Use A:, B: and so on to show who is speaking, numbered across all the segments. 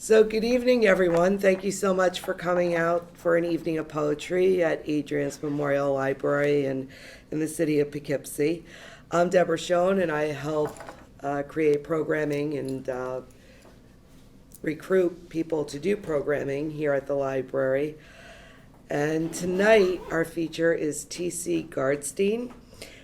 A: So good evening, everyone. Thank you so much for coming out for an evening of poetry at Adriance Memorial Library in the city of Poughkeepsie. I'm Deborah Schoen, and I help create programming and recruit people to do programming here at the library. And tonight, our feature is T C Gardstein.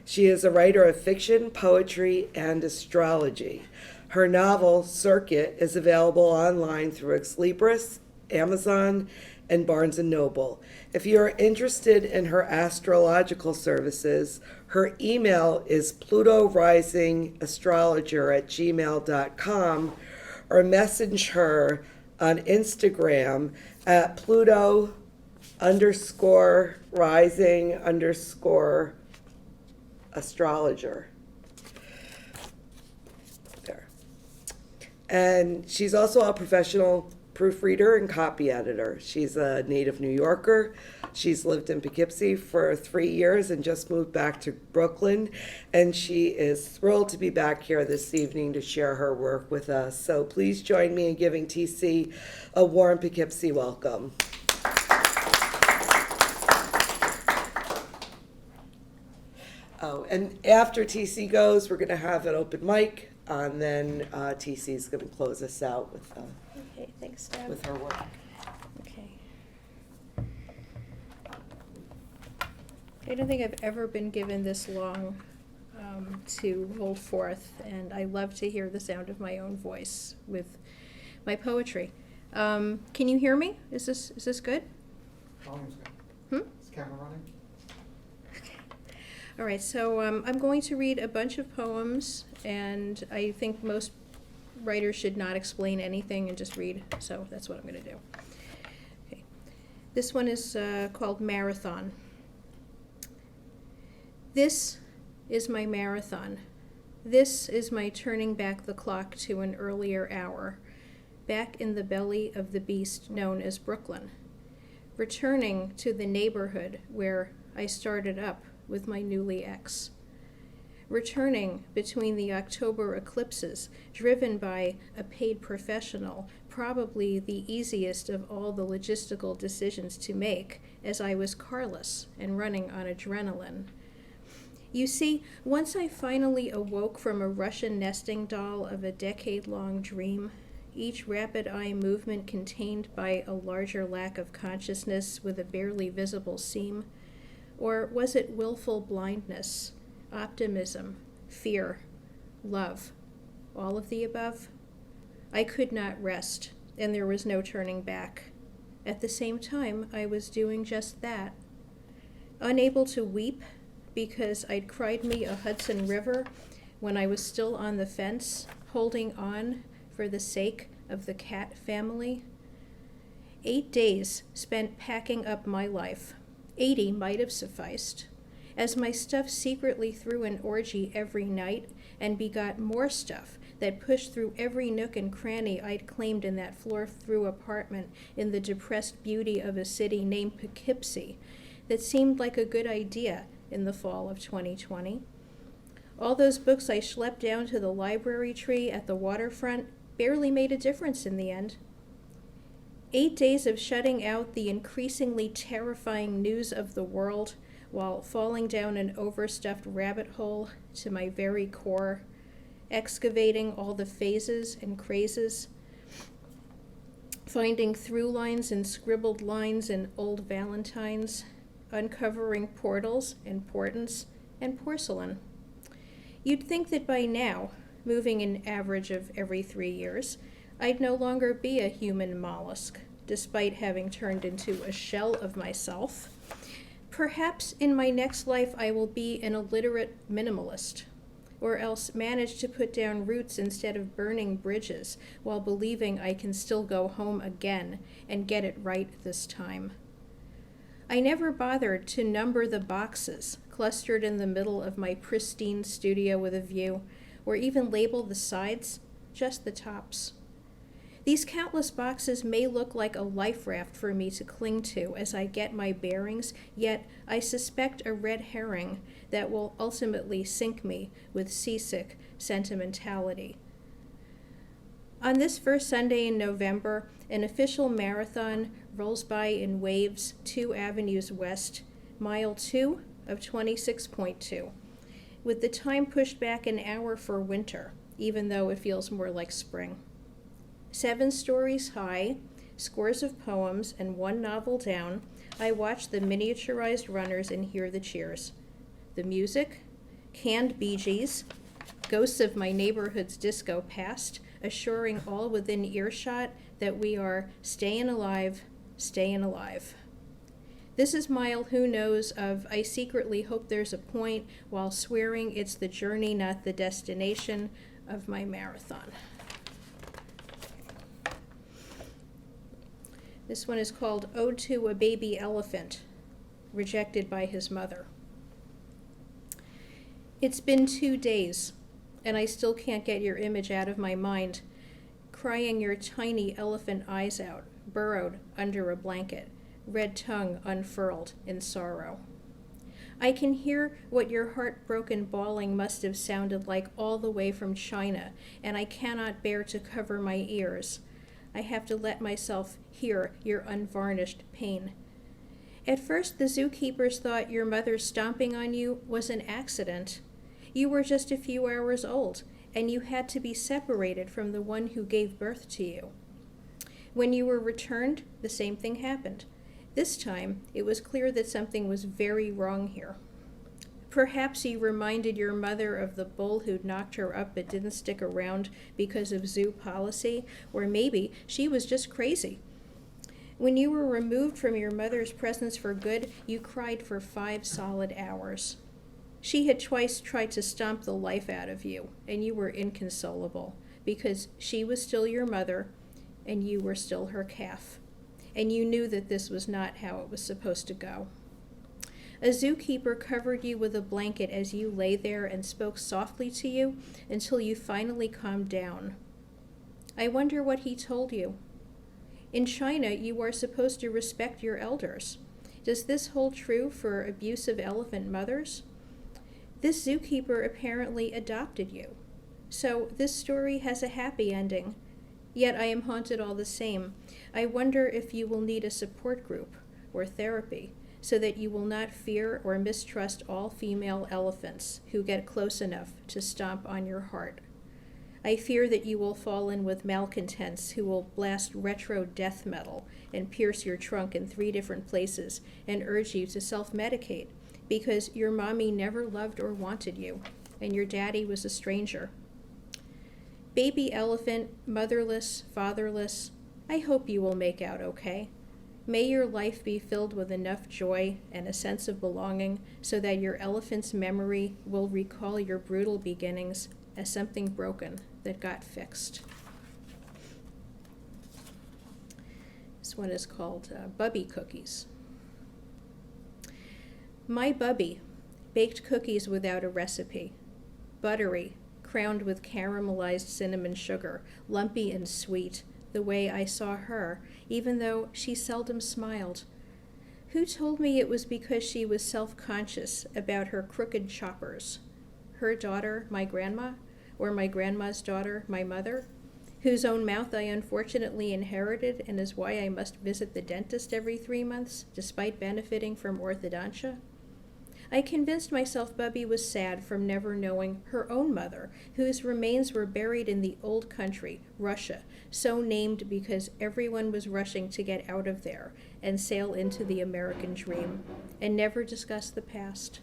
A: She is a writer of fiction, poetry, and astrology. Her novel, Circuit, is available online through Ex Libris, Amazon, and Barnes & Noble. If you are interested in her astrological services, her email is plutorisingastrologer@gmail.com, or message her on Instagram at Pluto_rising_astrologer. There. And she's also a professional proofreader and copy editor. She's a native New Yorker. She's lived in Poughkeepsie for 3 years and just moved back to Brooklyn. And she is thrilled to be back here this evening to share her work with us. So please join me in giving TC a warm Poughkeepsie welcome. Oh, and after TC goes, we're going to have an open mic, and then TC is going to close us out with
B: Okay, thanks, Deb.
A: with her work.
B: Okay. I don't think I've ever been given this long to hold forth, and I love to hear the sound of my own voice with my poetry. Can you hear me? Is this good?
C: Volume's good. Is the camera running?
B: All right, so I'm going to read a bunch of poems, and I think most writers should not explain anything and just read, so that's what I'm going to do. Okay. This one is called Marathon. This is my marathon. This is my turning back the clock to an earlier hour, back in the belly of the beast known as Brooklyn, returning to the neighborhood where I started up with my newly ex. Returning between the October eclipses, driven by a paid professional, probably the easiest of all the logistical decisions to make, as I was carless and running on adrenaline. You see, once I finally awoke from a Russian nesting doll of a decade-long dream, each rapid eye movement contained by a larger lack of consciousness with a barely visible seam, or was it willful blindness, optimism, fear, love, all of the above? I could not rest, and there was no turning back. At the same time, I was doing just that. Unable to weep because I'd cried me a Hudson River when I was still on the fence, holding on for the sake of the cat family. 8 days spent packing up my life. 80 might have sufficed, as my stuff secretly threw an orgy every night and begot more stuff that pushed through every nook and cranny I'd claimed in that floor-through apartment in the depressed beauty of a city named Poughkeepsie that seemed like a good idea in the fall of 2020. All those books I schlepped down to the library tree at the waterfront barely made a difference in the end. 8 days of shutting out the increasingly terrifying news of the world while falling down an overstuffed rabbit hole to my very core, excavating all the phases and crazes, finding through lines and scribbled lines in old valentines, uncovering portals and portents and porcelain. You'd think that by now, moving an average of every 3 years, I'd no longer be a human mollusk, despite having turned into a shell of myself. Perhaps in my next life I will be an illiterate minimalist, or else manage to put down roots instead of burning bridges while believing I can still go home again and get it right this time. I never bothered to number the boxes clustered in the middle of my pristine studio with a view, or even label the sides, just the tops. These countless boxes may look like a life raft for me to cling to as I get my bearings, yet I suspect a red herring that will ultimately sink me with seasick sentimentality. On this first Sunday in November, an official marathon rolls by in waves 2 avenues west, mile 2 of 26.2, with the time pushed back an hour for winter, even though it feels more like spring. 7 stories high, scores of poems, and 1 novel down, I watch the miniaturized runners and hear the cheers. The music, canned Bee Gees, ghosts of my neighborhood's disco past, assuring all within earshot that we are staying alive, staying alive. This is mile who knows of I secretly hope there's a point while swearing it's the journey, not the destination of my marathon. This one is called Ode to a Baby Elephant, rejected by his mother. It's been 2 days, and I still can't get your image out of my mind, crying your tiny elephant eyes out, burrowed under a blanket, red tongue unfurled in sorrow. I can hear what your heartbroken bawling must have sounded like all the way from China, and I cannot bear to cover my ears. I have to let myself hear your unvarnished pain. At first, the zookeepers thought your mother stomping on you was an accident. You were just a few hours old, and you had to be separated from the one who gave birth to you. When you were returned, the same thing happened. This time, it was clear that something was very wrong here. Perhaps you reminded your mother of the bull who'd knocked her up but didn't stick around because of zoo policy, or maybe she was just crazy. When you were removed from your mother's presence for good, you cried for 5 solid hours. She had twice tried to stomp the life out of you, and you were inconsolable, because she was still your mother, and you were still her calf. And you knew that this was not how it was supposed to go. A zookeeper covered you with a blanket as you lay there and spoke softly to you until you finally calmed down. I wonder what he told you. In China, you are supposed to respect your elders. Does this hold true for abusive elephant mothers? This zookeeper apparently adopted you. So this story has a happy ending. Yet I am haunted all the same. I wonder if you will need a support group or therapy, so that you will not fear or mistrust all female elephants who get close enough to stomp on your heart. I fear that you will fall in with malcontents who will blast retro death metal and pierce your trunk in 3 different places and urge you to self-medicate because your mommy never loved or wanted you, and your daddy was a stranger. Baby elephant, motherless, fatherless, I hope you will make out okay. May your life be filled with enough joy and a sense of belonging so that your elephant's memory will recall your brutal beginnings as something broken that got fixed. This one is called Bubby Cookies. My Bubby baked cookies without a recipe, buttery, crowned with caramelized cinnamon sugar, lumpy and sweet, the way I saw her, even though she seldom smiled. Who told me it was because she was self-conscious about her crooked choppers? Her daughter, my grandma, or my grandma's daughter, my mother, whose own mouth I unfortunately inherited and is why I must visit the dentist every 3 months, despite benefiting from orthodontia? I convinced myself Bubby was sad from never knowing her own mother, whose remains were buried in the old country, Russia, so named because everyone was rushing to get out of there and sail into the American dream, and never discuss the past.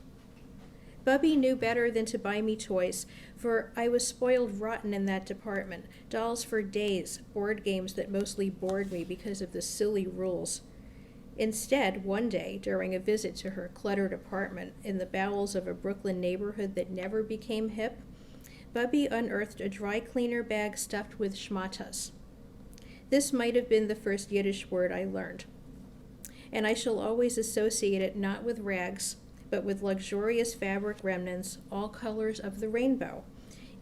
B: Bubby knew better than to buy me toys, for I was spoiled rotten in that department, dolls for days, board games that mostly bored me because of the silly rules. Instead, one day, during a visit to her cluttered apartment in the bowels of a Brooklyn neighborhood that never became hip, Bubby unearthed a dry cleaner bag stuffed with schmatas. This might have been the first Yiddish word I learned, and I shall always associate it not with rags, but with luxurious fabric remnants, all colors of the rainbow,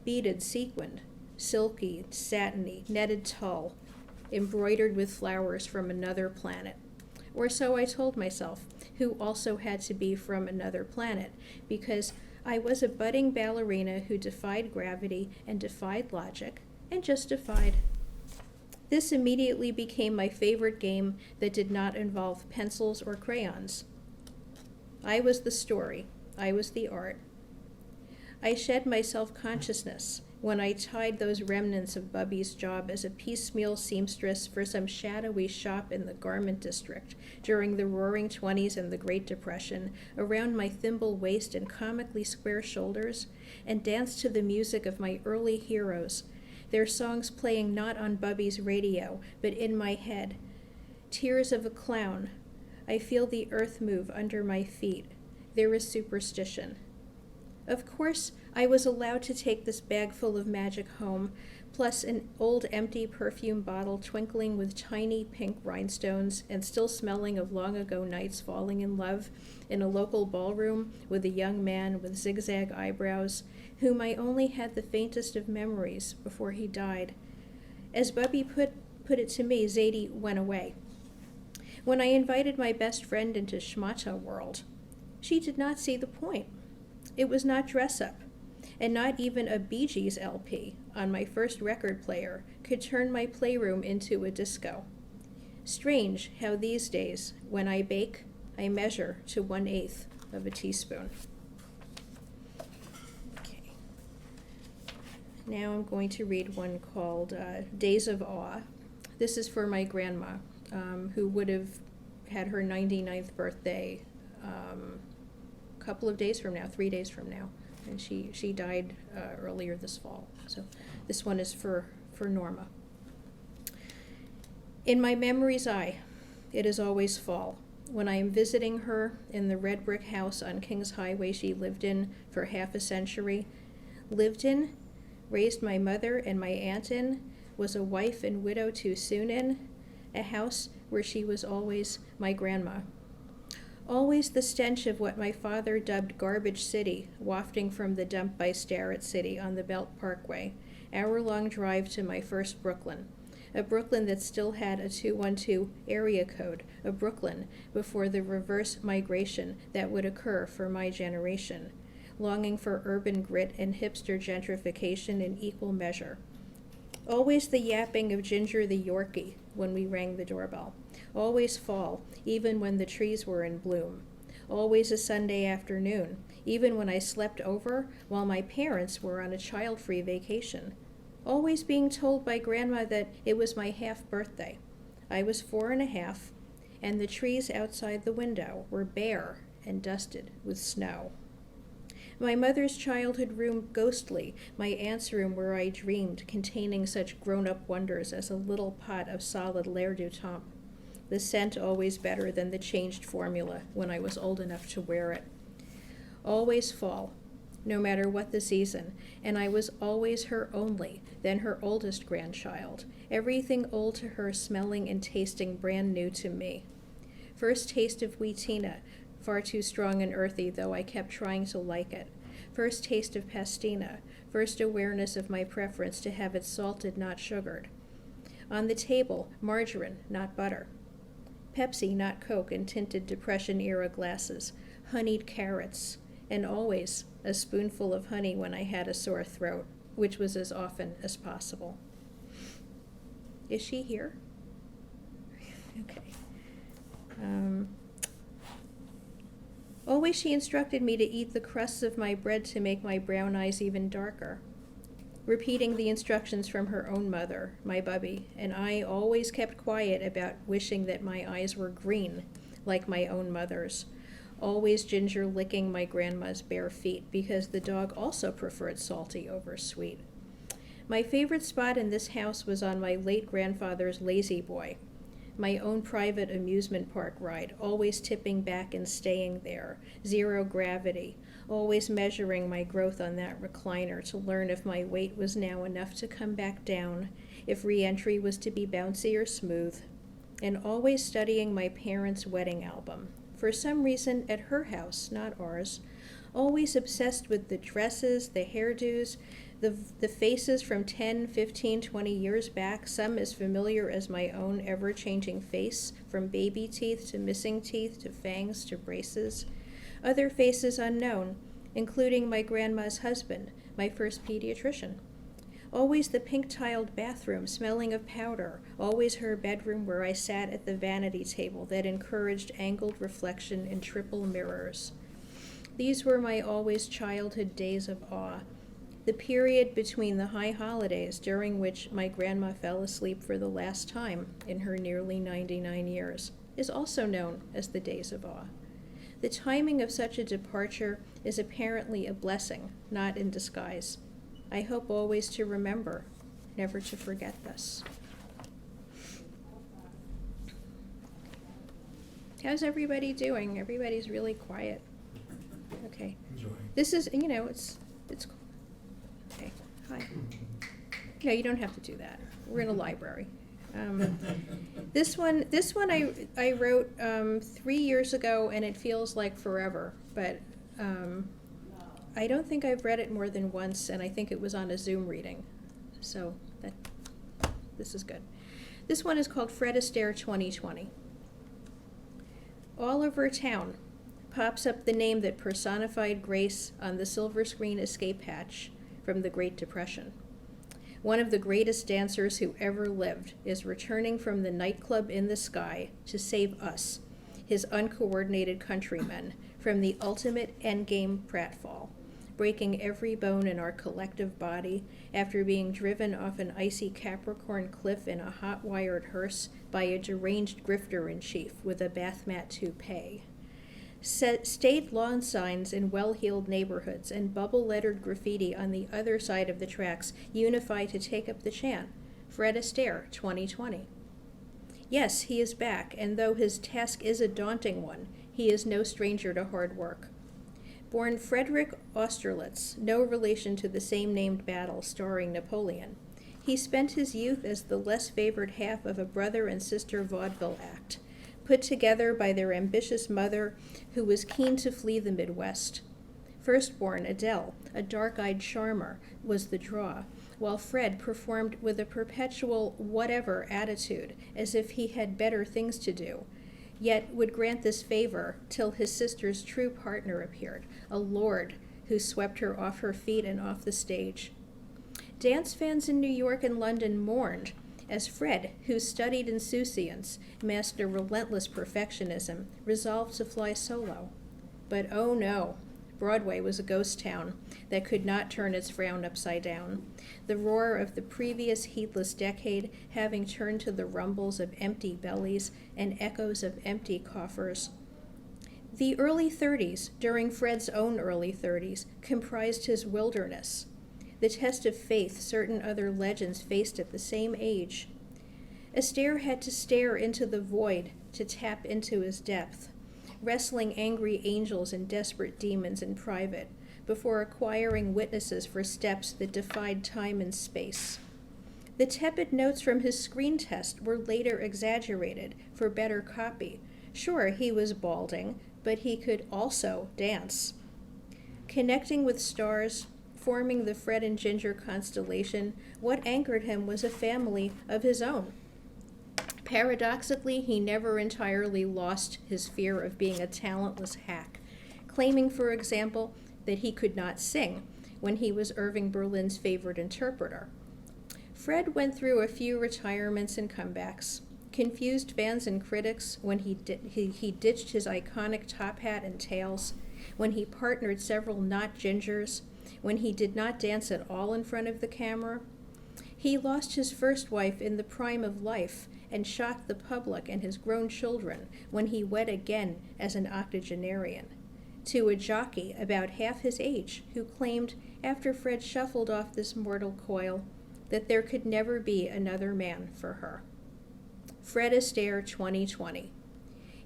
B: beaded, sequined, silky, satiny, netted tulle, embroidered with flowers from another planet. Or so I told myself, who also had to be from another planet, because I was a budding ballerina who defied gravity and defied logic, and just defied. This immediately became my favorite game that did not involve pencils or crayons. I was the story. I was the art. I shed my self-consciousness when I tied those remnants of Bubby's job as a piecemeal seamstress for some shadowy shop in the garment district during the Roaring '20s and the Great Depression around my thimble waist and comically square shoulders, and danced to the music of my early heroes, their songs playing not on Bubby's radio, but in my head. Tears of a clown. I feel the earth move under my feet. There is superstition. Of course, I was allowed to take this bag full of magic home, plus an old empty perfume bottle twinkling with tiny pink rhinestones and still smelling of long ago nights falling in love in a local ballroom with a young man with zigzag eyebrows, whom I only had the faintest of memories before he died. As Bubby put it to me, Zadie went away. When I invited my best friend into Schmata world, she did not see the point. It was not dress-up, and not even a Bee Gees LP on my first record player could turn my playroom into a disco. Strange how these days, when I bake, I measure to 1/8 of a teaspoon. Okay. Now I'm going to read one called Days of Awe. This is for my grandma, who would have had her 99th birthday a couple of days from now, 3 days from now. And she died earlier this fall. So this one is for Norma. In my memory's eye, it is always fall. When I am visiting her in the red brick house on Kings Highway she lived in for half a century, lived in, raised my mother and my aunt in, was a wife and widow too soon in, a house where she was always my grandma. Always the stench of what my father dubbed Garbage City, wafting from the dump by Starrett City on the Belt Parkway, hour-long drive to my first Brooklyn, a Brooklyn that still had a 212 area code, a Brooklyn before the reverse migration that would occur for my generation, longing for urban grit and hipster gentrification in equal measure. Always the yapping of Ginger the Yorkie when we rang the doorbell. Always fall, even when the trees were in bloom. Always a Sunday afternoon, even when I slept over while my parents were on a child-free vacation. Always being told by Grandma that it was my half-birthday. I was 4.5, and the trees outside the window were bare and dusted with snow. My mother's childhood room ghostly, my aunt's room where I dreamed, containing such grown-up wonders as a little pot of solid L'air du Temps. The scent always better than the changed formula when I was old enough to wear it. Always fall, no matter what the season, and I was always her only, then her oldest grandchild, everything old to her smelling and tasting brand new to me. First taste of wheatina, far too strong and earthy, though I kept trying to like it. First taste of pastina, first awareness of my preference to have it salted, not sugared. On the table, margarine, not butter. Pepsi, not Coke, in tinted Depression-era glasses. Honeyed carrots, and always a spoonful of honey when I had a sore throat, which was as often as possible. Is she here? Okay. Always she instructed me to eat the crusts of my bread to make my brown eyes even darker. Repeating the instructions from her own mother, my Bubby, and I always kept quiet about wishing that my eyes were green, like my own mother's. Always Ginger licking my grandma's bare feet, because the dog also preferred salty over sweet. My favorite spot in this house was on my late grandfather's Lazy Boy, my own private amusement park ride, always tipping back and staying there, zero gravity, always measuring my growth on that recliner to learn if my weight was now enough to come back down, if re-entry was to be bouncy or smooth, and always studying my parents' wedding album, for some reason at her house, not ours, always obsessed with the dresses, the hairdos, the faces from 10, 15, 20 years back, some as familiar as my own ever-changing face, from baby teeth to missing teeth to fangs to braces. Other faces unknown, including my grandma's husband, my first pediatrician. Always the pink-tiled bathroom smelling of powder, always her bedroom where I sat at the vanity table that encouraged angled reflection in triple mirrors. These were my always childhood days of awe, the period between the high holidays during which my grandma fell asleep for the last time in her nearly 99 years, is also known as the days of awe. The timing of such a departure is apparently a blessing, not in disguise. I hope always to remember, never to forget this. How's everybody doing? Everybody's really quiet. Okay.
D: Enjoying.
B: This is, it's cool. Okay, hi. No, you don't have to do that. We're in a library. This one I wrote 3 years ago, and it feels like forever, but I don't think I've read it more than once, and I think it was on a Zoom reading. So this is good. This one is called Fred Astaire 2020. All over town pops up the name that personified grace on the silver screen escape hatch from the Great Depression. One of the greatest dancers who ever lived is returning from the nightclub in the sky to save us, his uncoordinated countrymen, from the ultimate endgame pratfall, breaking every bone in our collective body after being driven off an icy Capricorn cliff in a hot-wired hearse by a deranged grifter-in-chief with a bath mat toupee. State lawn signs in well-heeled neighborhoods and bubble-lettered graffiti on the other side of the tracks unify to take up the chant, Fred Astaire 2020. Yes, he is back, and though his task is a daunting one, he is no stranger to hard work. Born Frederick Austerlitz, no relation to the same-named battle starring Napoleon, he spent his youth as the less favored half of a brother and sister vaudeville act, put together by their ambitious mother, who was keen to flee the Midwest. Firstborn Adele, a dark-eyed charmer, was the draw, while Fred performed with a perpetual whatever attitude, as if he had better things to do, yet would grant this favor till his sister's true partner appeared, a lord who swept her off her feet and off the stage. Dance fans in New York and London mourned, as Fred, who studied insouciance, masked a relentless perfectionism, resolved to fly solo. But oh no, Broadway was a ghost town that could not turn its frown upside down, the roar of the previous heatless decade having turned to the rumbles of empty bellies and echoes of empty coffers. The early 30s, during Fred's own early 30s, comprised his wilderness, the test of faith certain other legends faced at the same age. Astaire had to stare into the void to tap into his depth, wrestling angry angels and desperate demons in private, before acquiring witnesses for steps that defied time and space. The tepid notes from his screen test were later exaggerated for better copy. Sure, he was balding, but he could also dance. Connecting with stars, forming the Fred and Ginger constellation, what anchored him was a family of his own. Paradoxically, he never entirely lost his fear of being a talentless hack, claiming, for example, that he could not sing when he was Irving Berlin's favorite interpreter. Fred went through a few retirements and comebacks, confused fans and critics when he ditched his iconic top hat and tails, when he partnered several not gingers, when he did not dance at all in front of the camera. He lost his first wife in the prime of life and shocked the public and his grown children when he wed again as an octogenarian, to a jockey about half his age who claimed, after Fred shuffled off this mortal coil, that there could never be another man for her. Fred Astaire 2020.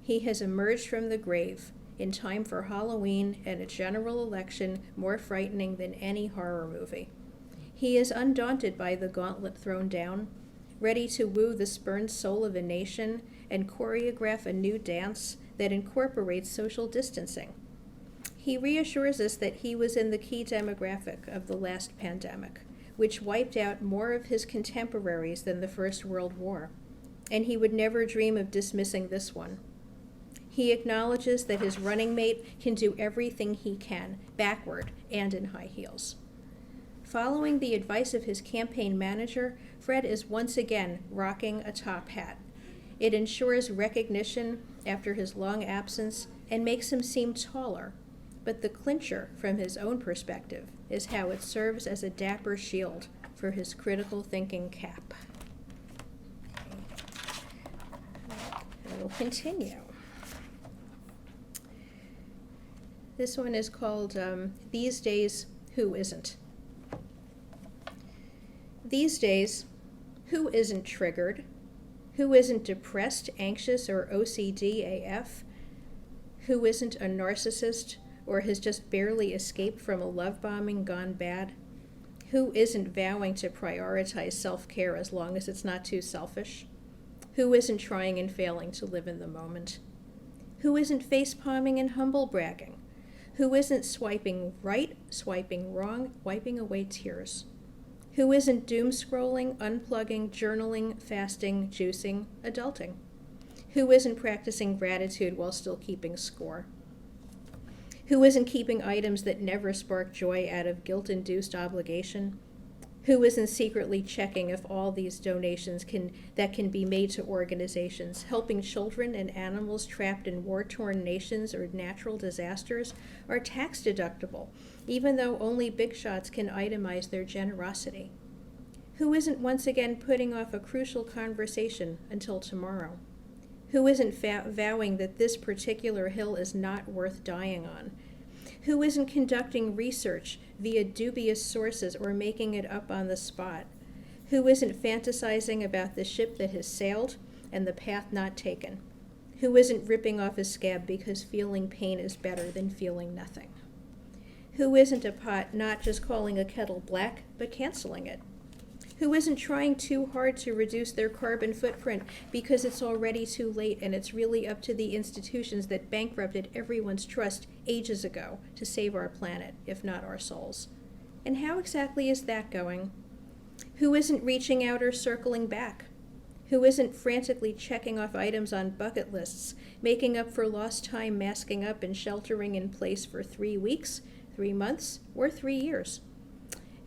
B: He has emerged from the grave in time for Halloween and a general election more frightening than any horror movie. He is undaunted by the gauntlet thrown down, ready to woo the spurned soul of a nation and choreograph a new dance that incorporates social distancing. He reassures us that he was in the key demographic of the last pandemic, which wiped out more of his contemporaries than the First World War, and he would never dream of dismissing this one. He acknowledges that his running mate can do everything he can, backward and in high heels. Following the advice of his campaign manager, Fred is once again rocking a top hat. It ensures recognition after his long absence and makes him seem taller. But the clincher, from his own perspective, is how it serves as a dapper shield for his critical thinking cap. I will continue. This one is called These Days, Who Isn't? These days, who isn't triggered? Who isn't depressed, anxious, or OCD AF? Who isn't a narcissist or has just barely escaped from a love bombing gone bad? Who isn't vowing to prioritize self-care as long as it's not too selfish? Who isn't trying and failing to live in the moment? Who isn't face-palming and humble bragging? Who isn't swiping right, swiping wrong, wiping away tears? Who isn't doom scrolling, unplugging, journaling, fasting, juicing, adulting? Who isn't practicing gratitude while still keeping score? Who isn't keeping items that never spark joy out of guilt-induced obligation? Who isn't secretly checking if all these donations that can be made to organizations helping children and animals trapped in war-torn nations or natural disasters are tax deductible, even though only big shots can itemize their generosity? Who isn't once again putting off a crucial conversation until tomorrow? Who isn't vowing that this particular hill is not worth dying on? Who isn't conducting research via dubious sources or making it up on the spot? Who isn't fantasizing about the ship that has sailed and the path not taken? Who isn't ripping off a scab because feeling pain is better than feeling nothing? Who isn't a pot not just calling a kettle black, but canceling it? Who isn't trying too hard to reduce their carbon footprint because it's already too late and it's really up to the institutions that bankrupted everyone's trust ages ago to save our planet, if not our souls? And how exactly is that going? Who isn't reaching out or circling back? Who isn't frantically checking off items on bucket lists, making up for lost time masking up and sheltering in place for 3 weeks, 3 months, or 3 years?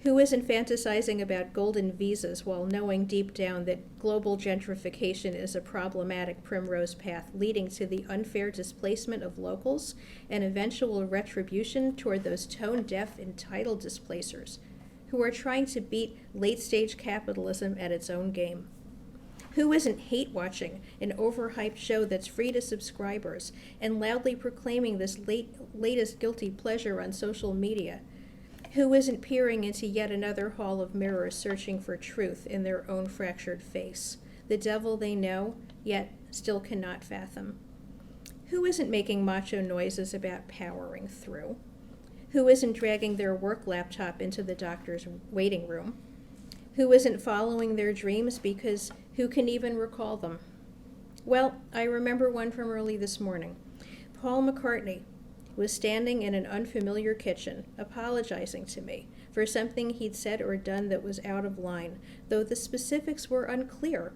B: Who isn't fantasizing about golden visas while knowing deep down that global gentrification is a problematic primrose path leading to the unfair displacement of locals and eventual retribution toward those tone-deaf entitled displacers who are trying to beat late-stage capitalism at its own game? Who isn't hate-watching an overhyped show that's free to subscribers and loudly proclaiming this latest guilty pleasure on social media? Who isn't peering into yet another hall of mirrors searching for truth in their own fractured face, the devil they know, yet still cannot fathom? Who isn't making macho noises about powering through? Who isn't dragging their work laptop into the doctor's waiting room? Who isn't following their dreams because who can even recall them? Well, I remember one from early this morning. Paul McCartney was standing in an unfamiliar kitchen, apologizing to me for something he'd said or done that was out of line, though the specifics were unclear.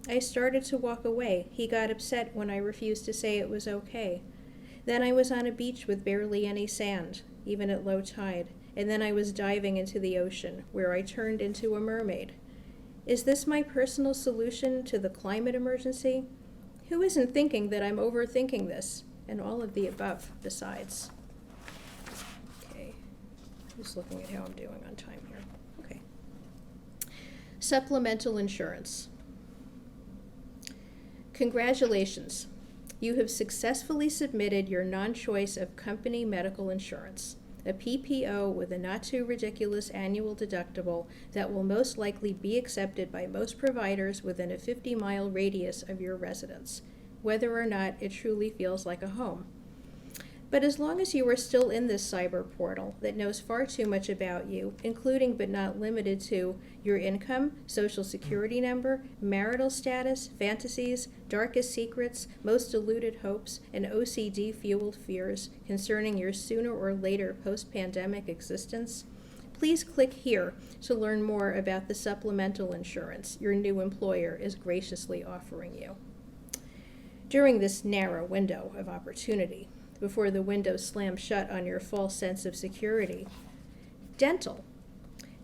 B: I started to walk away. He got upset when I refused to say it was okay. Then I was on a beach with barely any sand, even at low tide, and then I was diving into the ocean, where I turned into a mermaid. Is this my personal solution to the climate emergency? Who isn't thinking that I'm overthinking this? And all of the above besides. Okay, just looking at how I'm doing on time here. Okay. Supplemental insurance. Congratulations. You have successfully submitted your non-choice of company medical insurance, a PPO with a not-too-ridiculous annual deductible that will most likely be accepted by most providers within a 50-mile radius of your residence, whether or not it truly feels like a home. But as long as you are still in this cyber portal that knows far too much about you, including but not limited to your income, social security number, marital status, fantasies, darkest secrets, most deluded hopes, and OCD-fueled fears concerning your sooner or later post-pandemic existence, please click here to learn more about the supplemental insurance your new employer is graciously offering you. During this narrow window of opportunity, before the window slams shut on your false sense of security, dental.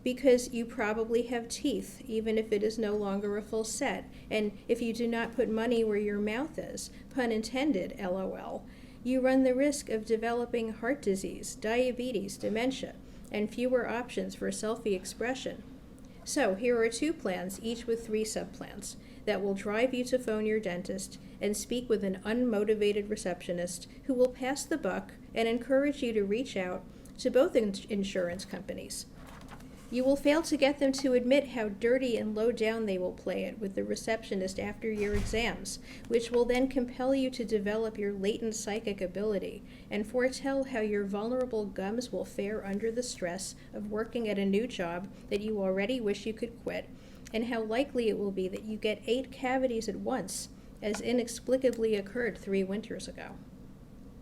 B: because you probably have teeth, even if it is no longer a full set. And if you do not put money where your mouth is, pun intended, LOL, you run the risk of developing heart disease, diabetes, dementia, and fewer options for selfie expression. So here are 2 plans, each with 3 subplans, that will drive you to phone your dentist and speak with an unmotivated receptionist who will pass the buck and encourage you to reach out to both insurance companies. You will fail to get them to admit how dirty and low down they will play it with the receptionist after your exams, which will then compel you to develop your latent psychic ability and foretell how your vulnerable gums will fare under the stress of working at a new job that you already wish you could quit, and how likely it will be that you get 8 cavities at once, as inexplicably occurred 3 winters ago.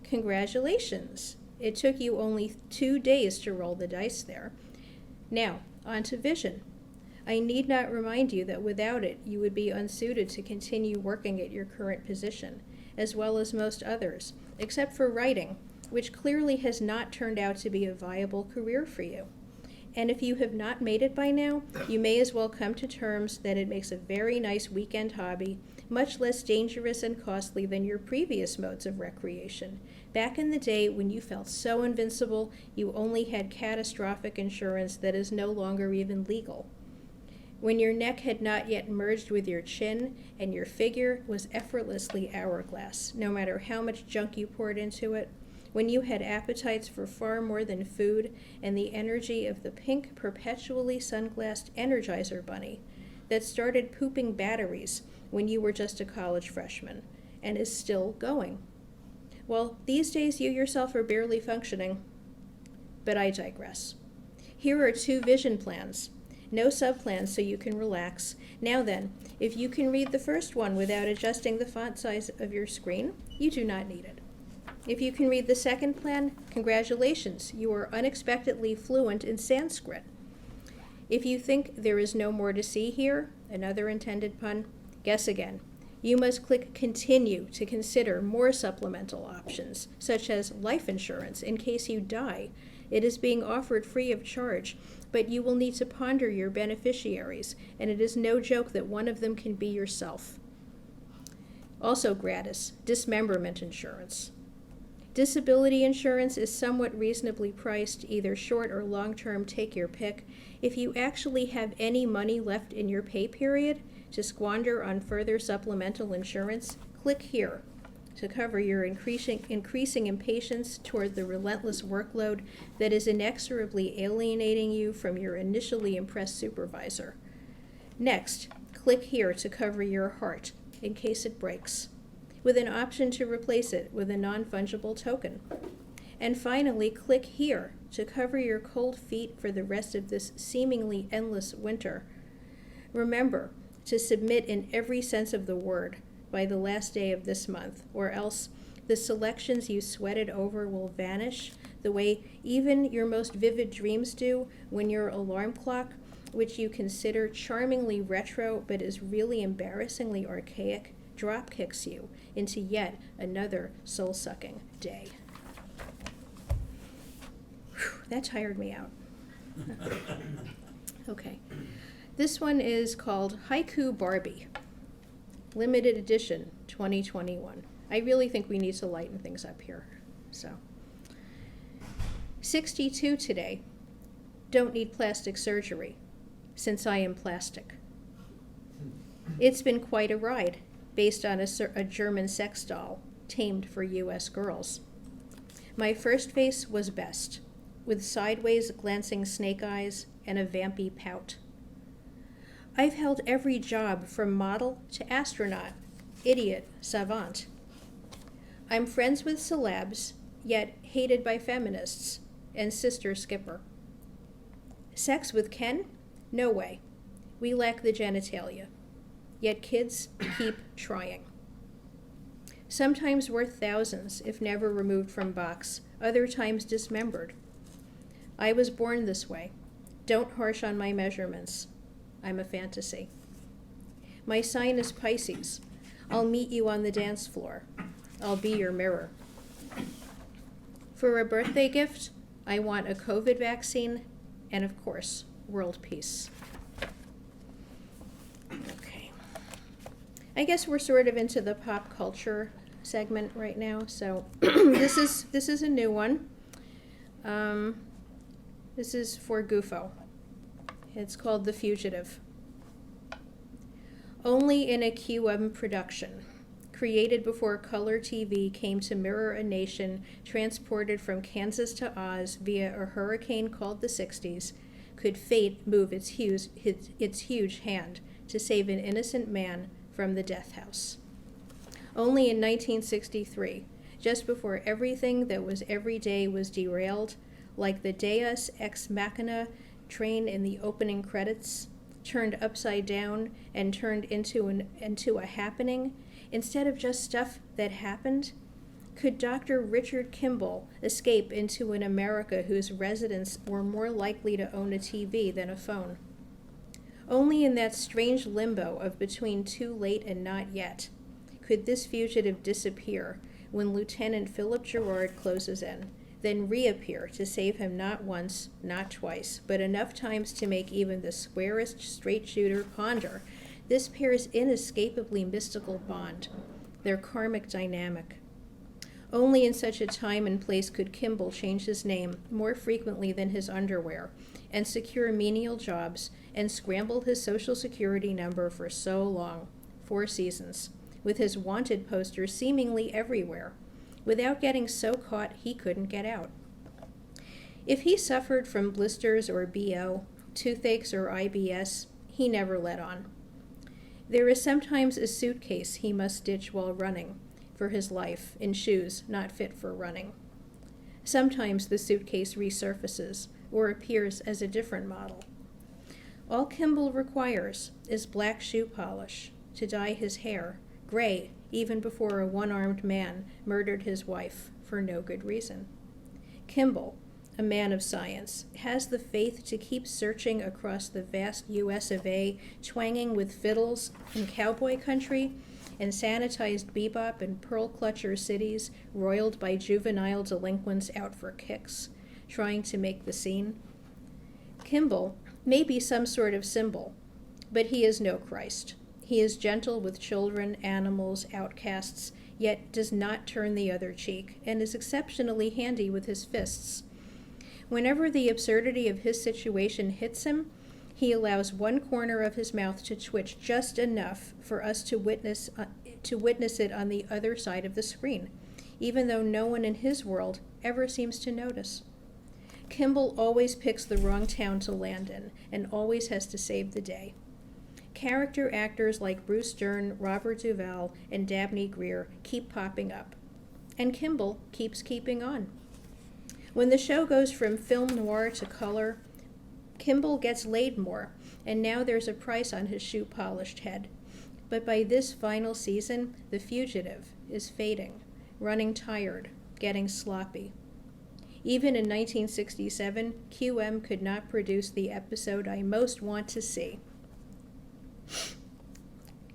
B: Congratulations! It took you only 2 days to roll the dice there. Now, on to vision. I need not remind you that without it, you would be unsuited to continue working at your current position, as well as most others, except for writing, which clearly has not turned out to be a viable career for you. And if you have not made it by now, you may as well come to terms that it makes a very nice weekend hobby, much less dangerous and costly than your previous modes of recreation. Back in the day when you felt so invincible, you only had catastrophic insurance that is no longer even legal. When your neck had not yet merged with your chin and your figure was effortlessly hourglass, no matter how much junk you poured into it. When you had appetites for far more than food and the energy of the pink, perpetually sunglassed Energizer Bunny that started pooping batteries when you were just a college freshman and is still going. Well, these days you yourself are barely functioning, but I digress. Here are 2 vision plans. No subplans so you can relax. Now then, if you can read the first one without adjusting the font size of your screen, you do not need it. If you can read the second plan, congratulations, you are unexpectedly fluent in Sanskrit. If you think there is no more to see here, another intended pun, guess again. You must click Continue to consider more supplemental options, such as life insurance in case you die. It is being offered free of charge, but you will need to ponder your beneficiaries, and it is no joke that one of them can be yourself. Also gratis, dismemberment insurance. Disability insurance is somewhat reasonably priced, either short or long-term, take your pick. If you actually have any money left in your pay period to squander on further supplemental insurance, click here to cover your increasing impatience toward the relentless workload that is inexorably alienating you from your initially impressed supervisor. Next, click here to cover your heart in case it breaks, with an option to replace it with a non-fungible token. And finally, click here to cover your cold feet for the rest of this seemingly endless winter. Remember to submit in every sense of the word by the last day of this month, or else the selections you sweated over will vanish the way even your most vivid dreams do when your alarm clock, which you consider charmingly retro but is really embarrassingly archaic, drop kicks you into yet another soul-sucking day. Whew, that tired me out. Okay. This one is called Haiku Barbie, limited edition 2021. I really think we need to lighten things up here. So, 62 today. Don't need plastic surgery, since I am plastic. It's been quite a ride, based on a German sex doll, tamed for U.S. girls. My first face was best, with sideways glancing snake eyes and a vampy pout. I've held every job from model to astronaut, idiot, savant. I'm friends with celebs, yet hated by feminists, and Sister Skipper. Sex with Ken? No way. We lack the genitalia. Yet kids keep trying. Sometimes worth thousands, if never removed from box, other times dismembered. I was born this way. Don't harsh on my measurements. I'm a fantasy. My sign is Pisces. I'll meet you on the dance floor. I'll be your mirror. For a birthday gift, I want a COVID vaccine and, of course, world peace. Okay. I guess we're sort of into the pop culture segment right now, so this is a new one. This is for Gufo. It's called The Fugitive. Only in a QM production, created before color TV came to mirror a nation transported from Kansas to Oz via a hurricane called the 60s, could fate move its huge hand to save an innocent man from the death house. Only in 1963, just before everything that was every day was derailed, like the Deus Ex Machina train in the opening credits, turned upside down and turned into a happening, instead of just stuff that happened, could Dr. Richard Kimball escape into an America whose residents were more likely to own a TV than a phone? Only in that strange limbo of between too late and not yet could this fugitive disappear when Lieutenant Philip Gerard closes in, then reappear to save him not once, not twice, but enough times to make even the squarest straight shooter ponder this pair's inescapably mystical bond, their karmic dynamic. Only in such a time and place could Kimball change his name more frequently than his underwear and secure menial jobs and scramble his social security number for so long, 4 seasons, with his wanted poster seemingly everywhere, without getting so caught he couldn't get out. If he suffered from blisters or BO, toothaches or IBS, he never let on. There is sometimes a suitcase he must ditch while running for his life in shoes not fit for running. Sometimes the suitcase resurfaces or appears as a different model. All Kimball requires is black shoe polish to dye his hair gray even before a one-armed man murdered his wife for no good reason. Kimball, a man of science, has the faith to keep searching across the vast U.S. of A., twanging with fiddles in cowboy country and sanitized bebop and pearl clutcher cities roiled by juvenile delinquents out for kicks, trying to make the scene. Kimball may be some sort of symbol, but he is no Christ. He is gentle with children, animals, outcasts, yet does not turn the other cheek, and is exceptionally handy with his fists. Whenever the absurdity of his situation hits him, he allows one corner of his mouth to twitch just enough for us to witness it on the other side of the screen, even though no one in his world ever seems to notice. Kimball always picks the wrong town to land in, and always has to save the day. Character actors like Bruce Dern, Robert Duvall, and Dabney Greer keep popping up, and Kimball keeps keeping on. When the show goes from film noir to color, Kimball gets laid more, and now there's a price on his shoe-polished head. But by this final season, the fugitive is fading, running tired, getting sloppy. Even in 1967, QM could not produce the episode I most want to see.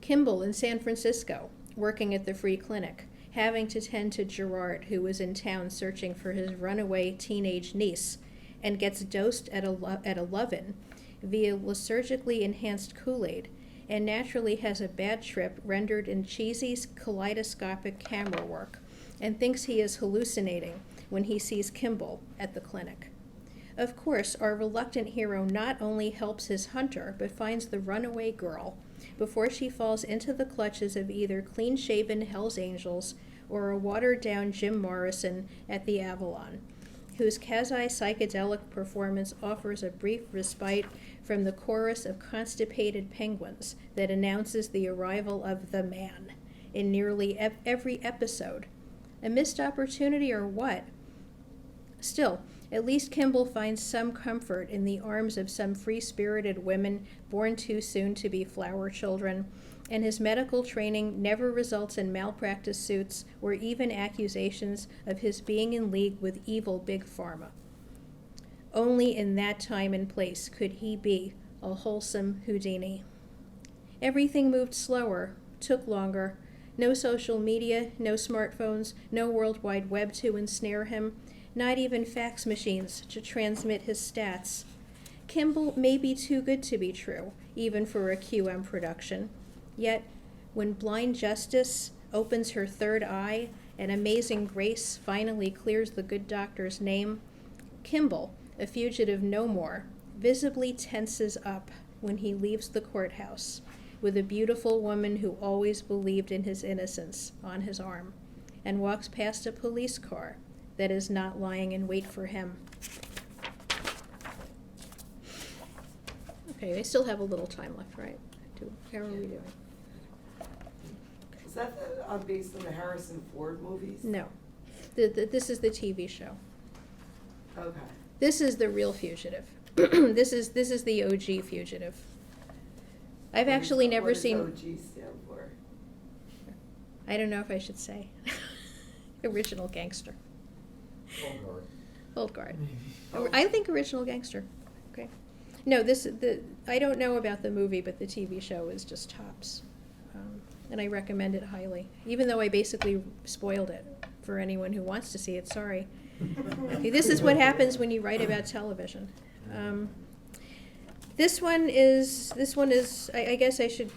B: Kimball in San Francisco, working at the free clinic, having to tend to Gerard, who was in town searching for his runaway teenage niece, and gets dosed at a love-in via lysergically enhanced Kool-Aid, and naturally has a bad trip rendered in cheesy kaleidoscopic camera work, and thinks he is hallucinating when he sees Kimball at the clinic. Of course, our reluctant hero not only helps his hunter, but finds the runaway girl before she falls into the clutches of either clean-shaven Hells Angels or a watered-down Jim Morrison at the Avalon, whose quasi-psychedelic performance offers a brief respite from the chorus of constipated penguins that announces the arrival of the man in nearly every episode. A missed opportunity or what? Still, at least Kimball finds some comfort in the arms of some free-spirited women born too soon to be flower children, and his medical training never results in malpractice suits or even accusations of his being in league with evil Big Pharma. Only in that time and place could he be a wholesome Houdini. Everything moved slower, took longer. No social media, no smartphones, no World Wide Web to ensnare him, not even fax machines to transmit his stats. Kimball may be too good to be true, even for a QM production. Yet, when Blind Justice opens her third eye and Amazing Grace finally clears the good doctor's name, Kimball, a fugitive no more, visibly tenses up when he leaves the courthouse with a beautiful woman who always believed in his innocence on his arm and walks past a police car that is not lying in wait for him. Okay, I still have a little time left, right? How are we doing?
A: Is that based on the Harrison Ford movies?
B: No. This is the TV show.
A: Okay.
B: This is the real fugitive. This is the OG fugitive. I've actually never seen.
A: What does OG stand for?
B: I don't know if I should say. Original gangster. Old guard. I think original gangster. Okay. No, I don't know about the movie, but the TV show is just tops, and I recommend it highly. Even though I basically spoiled it for anyone who wants to see it. Sorry. Okay, this is what happens when you write about television. This one is. I guess I should.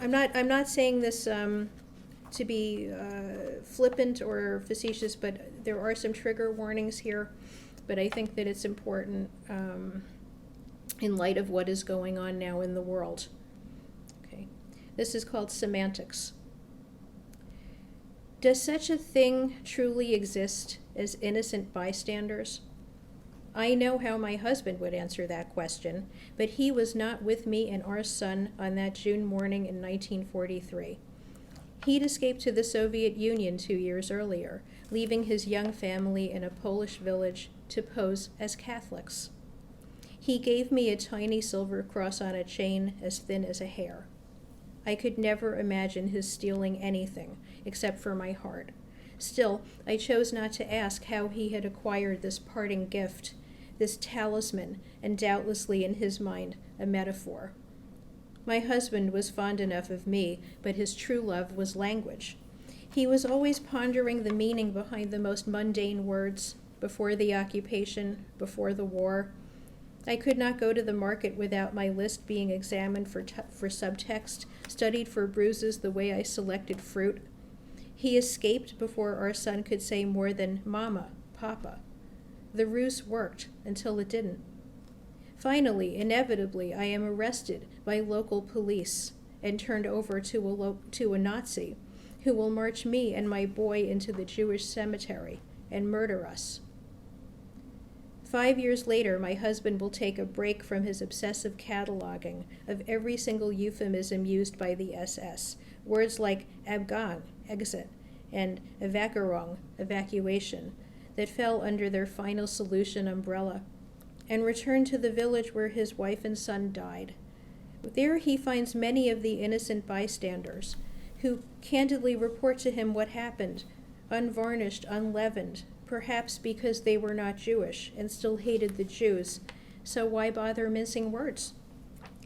B: I'm not saying this to be flippant or facetious, but there are some trigger warnings here. But I think that it's important in light of what is going on now in the world. Okay, this is called semantics. Does such a thing truly exist as innocent bystanders? I know how my husband would answer that question, but he was not with me and our son on that June morning in 1943. He'd escaped to the Soviet Union 2 years earlier, leaving his young family in a Polish village to pose as Catholics. He gave me a tiny silver cross on a chain as thin as a hair. I could never imagine his stealing anything except for my heart. Still, I chose not to ask how he had acquired this parting gift, this talisman, and doubtlessly in his mind, a metaphor. My husband was fond enough of me, but his true love was language. He was always pondering the meaning behind the most mundane words, before the occupation, before the war. I could not go to the market without my list being examined for subtext, studied for bruises the way I selected fruit. He escaped before our son could say more than Mama, Papa. The ruse worked until it didn't. Finally, inevitably, I am arrested by local police and turned over to a Nazi who will march me and my boy into the Jewish cemetery and murder us. 5 years later, my husband will take a break from his obsessive cataloging of every single euphemism used by the SS, words like Abgang, exit, and Evakuierung, evacuation, that fell under their final solution umbrella, and return to the village where his wife and son died. There he finds many of the innocent bystanders, who candidly report to him what happened, unvarnished, unleavened, perhaps because they were not Jewish and still hated the Jews, so why bother mincing words?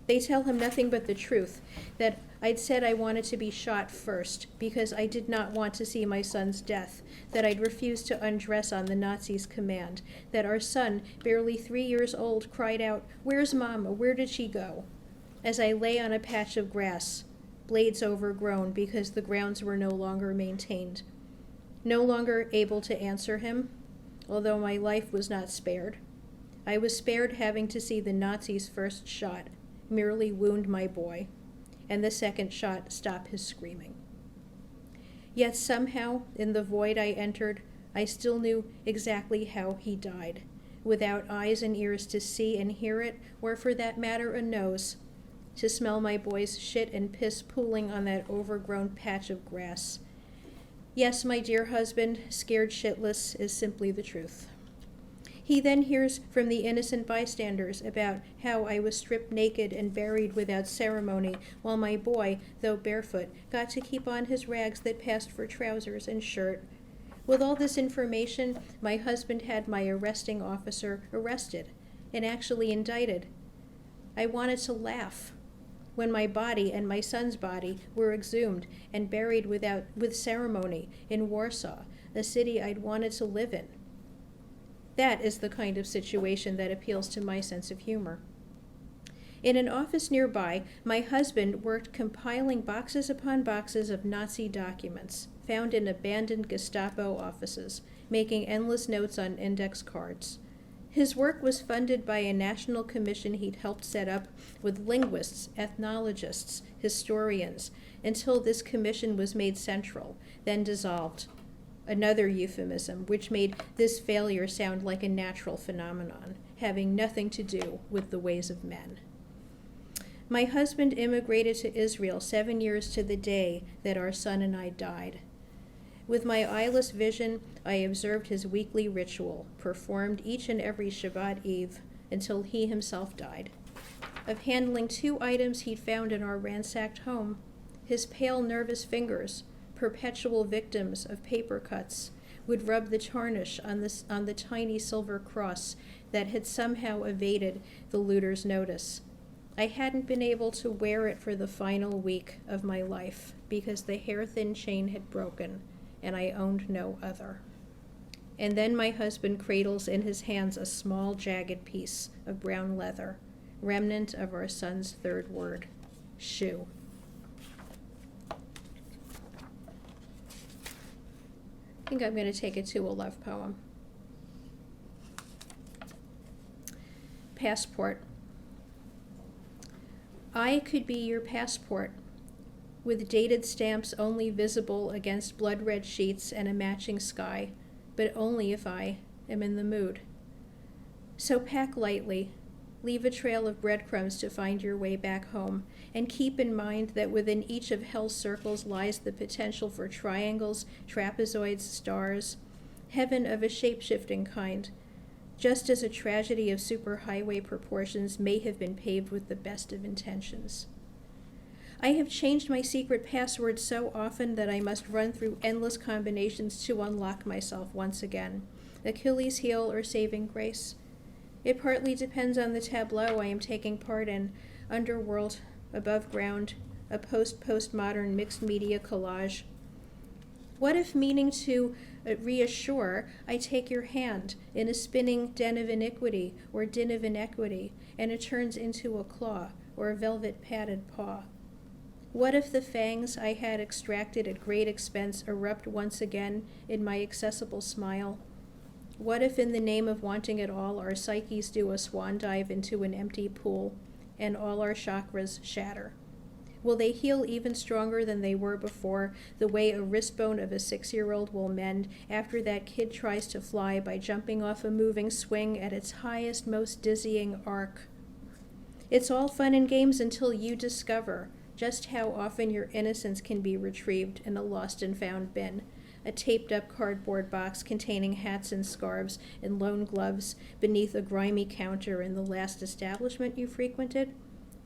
B: They tell him nothing but the truth, that I'd said I wanted to be shot first because I did not want to see my son's death, that I'd refused to undress on the Nazis' command, that our son, barely 3 years old, cried out, "Where's Mama? Where did she go?" As I lay on a patch of grass, blades overgrown because the grounds were no longer maintained. No longer able to answer him, although my life was not spared. I was spared having to see the Nazis' first shot merely wound my boy, and the second shot stop his screaming. Yet somehow, in the void I entered, I still knew exactly how he died, without eyes and ears to see and hear it, or for that matter a nose, to smell my boy's shit and piss pooling on that overgrown patch of grass. Yes, my dear husband, scared shitless is simply the truth. He then hears from the innocent bystanders about how I was stripped naked and buried without ceremony, while my boy, though barefoot, got to keep on his rags that passed for trousers and shirt. With all this information, my husband had my arresting officer arrested and actually indicted. I wanted to laugh when my body and my son's body were exhumed and buried with ceremony in Warsaw, a city I'd wanted to live in. That is the kind of situation that appeals to my sense of humor. In an office nearby, my husband worked compiling boxes upon boxes of Nazi documents found in abandoned Gestapo offices, making endless notes on index cards. His work was funded by a national commission he'd helped set up with linguists, ethnologists, historians, until this commission was made central, then dissolved. Another euphemism, which made this failure sound like a natural phenomenon, having nothing to do with the ways of men. My husband immigrated to Israel 7 years to the day that our son and I died. With my eyeless vision, I observed his weekly ritual, performed each and every Shabbat Eve until he himself died. Of handling 2 items he'd found in our ransacked home, his pale, nervous fingers, perpetual victims of paper cuts, would rub the tarnish on the tiny silver cross that had somehow evaded the looter's notice. I hadn't been able to wear it for the final week of my life because the hair-thin chain had broken, and I owned no other. And then my husband cradles in his hands a small, jagged piece of brown leather, remnant of our son's 3rd word, shoe. I think I'm going to take it to a love poem. Passport. I could be your passport, with dated stamps only visible against blood-red sheets and a matching sky, but only if I am in the mood. So pack lightly, leave a trail of breadcrumbs to find your way back home, and keep in mind that within each of hell's circles lies the potential for triangles, trapezoids, stars, heaven of a shape-shifting kind, just as a tragedy of superhighway proportions may have been paved with the best of intentions. I have changed my secret password so often that I must run through endless combinations to unlock myself once again. Achilles' heel or saving grace. It partly depends on the tableau I am taking part in, underworld, above ground, a post-postmodern mixed media collage. What if, meaning to reassure, I take your hand in a spinning den of iniquity or din of inequity, and it turns into a claw or a velvet-padded paw? What if the fangs I had extracted at great expense erupt once again in my accessible smile? What if, in the name of wanting it all, our psyches do a swan dive into an empty pool, and all our chakras shatter? Will they heal even stronger than they were before, the way a wrist bone of a 6-year-old will mend after that kid tries to fly by jumping off a moving swing at its highest, most dizzying arc? It's all fun and games until you discover just how often your innocence can be retrieved in a lost and found bin, a taped-up cardboard box containing hats and scarves and lone gloves beneath a grimy counter in the last establishment you frequented,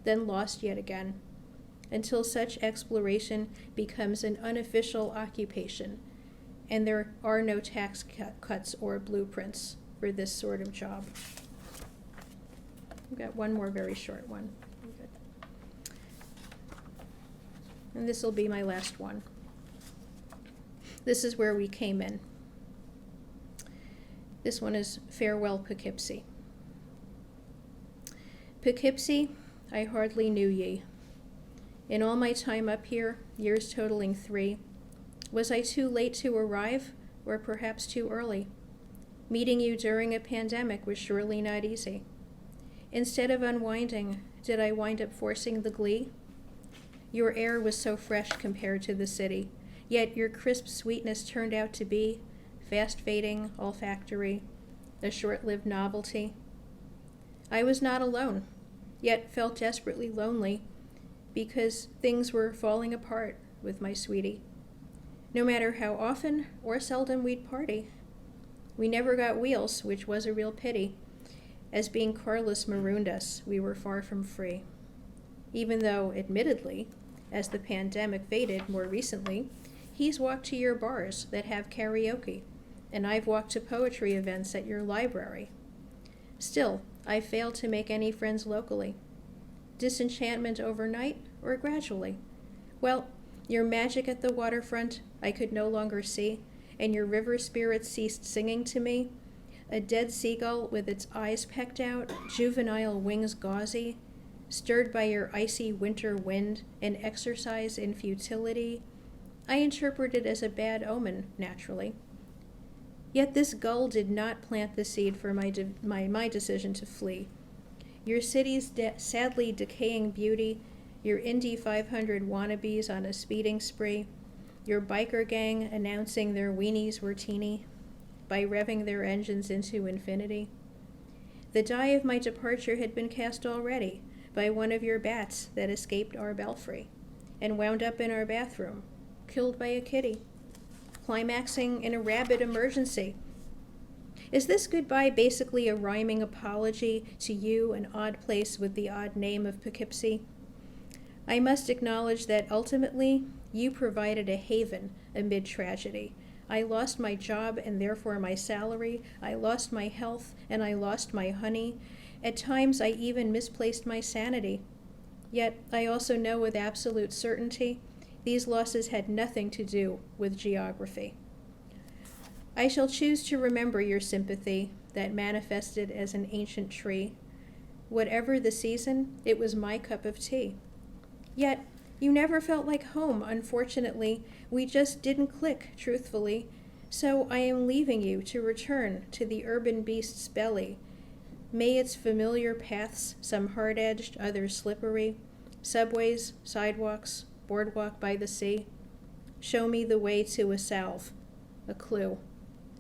B: then lost yet again, until such exploration becomes an unofficial occupation, and there are no tax cuts or blueprints for this sort of job. I've got one more very short one. Good. And this will be my last one. This is where we came in. This one is Farewell, Poughkeepsie. Poughkeepsie, I hardly knew ye. In all my time up here, years totaling 3, was I too late to arrive, or perhaps too early? Meeting you during a pandemic was surely not easy. Instead of unwinding, did I wind up forcing the glee? Your air was so fresh compared to the city, yet your crisp sweetness turned out to be fast-fading, olfactory, a short-lived novelty. I was not alone, yet felt desperately lonely, because things were falling apart with my sweetie. No matter how often or seldom we'd party. We never got wheels, which was a real pity. As being carless marooned us, we were far from free. Even though, admittedly, as the pandemic faded more recently, he's walked to your bars that have karaoke, and I've walked to poetry events at your library. Still, I failed to make any friends locally. Disenchantment overnight or gradually? Well, your magic at the waterfront I could no longer see, and your river spirits ceased singing to me. A dead seagull with its eyes pecked out, juvenile wings gauzy, stirred by your icy winter wind, an exercise in futility, I interpret it as a bad omen, naturally. Yet this gull did not plant the seed for my decision to flee. Your city's sadly decaying beauty, your Indy 500 wannabes on a speeding spree, your biker gang announcing their weenies were teeny by revving their engines into infinity. The die of my departure had been cast already by one of your bats that escaped our belfry and wound up in our bathroom, killed by a kitty, climaxing in a rabid emergency. Is this goodbye basically a rhyming apology to you, an odd place with the odd name of Poughkeepsie? I must acknowledge that ultimately you provided a haven amid tragedy. I lost my job and therefore my salary. I lost my health and I lost my honey. At times I even misplaced my sanity. Yet I also know with absolute certainty these losses had nothing to do with geography. I shall choose to remember your sympathy that manifested as an ancient tree. Whatever the season, it was my cup of tea. Yet, you never felt like home, unfortunately. We just didn't click, truthfully. So I am leaving you to return to the urban beast's belly. May its familiar paths, some hard-edged, others slippery, subways, sidewalks, boardwalk by the sea, show me the way to a salve, a clue,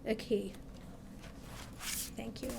B: a key. Thank you.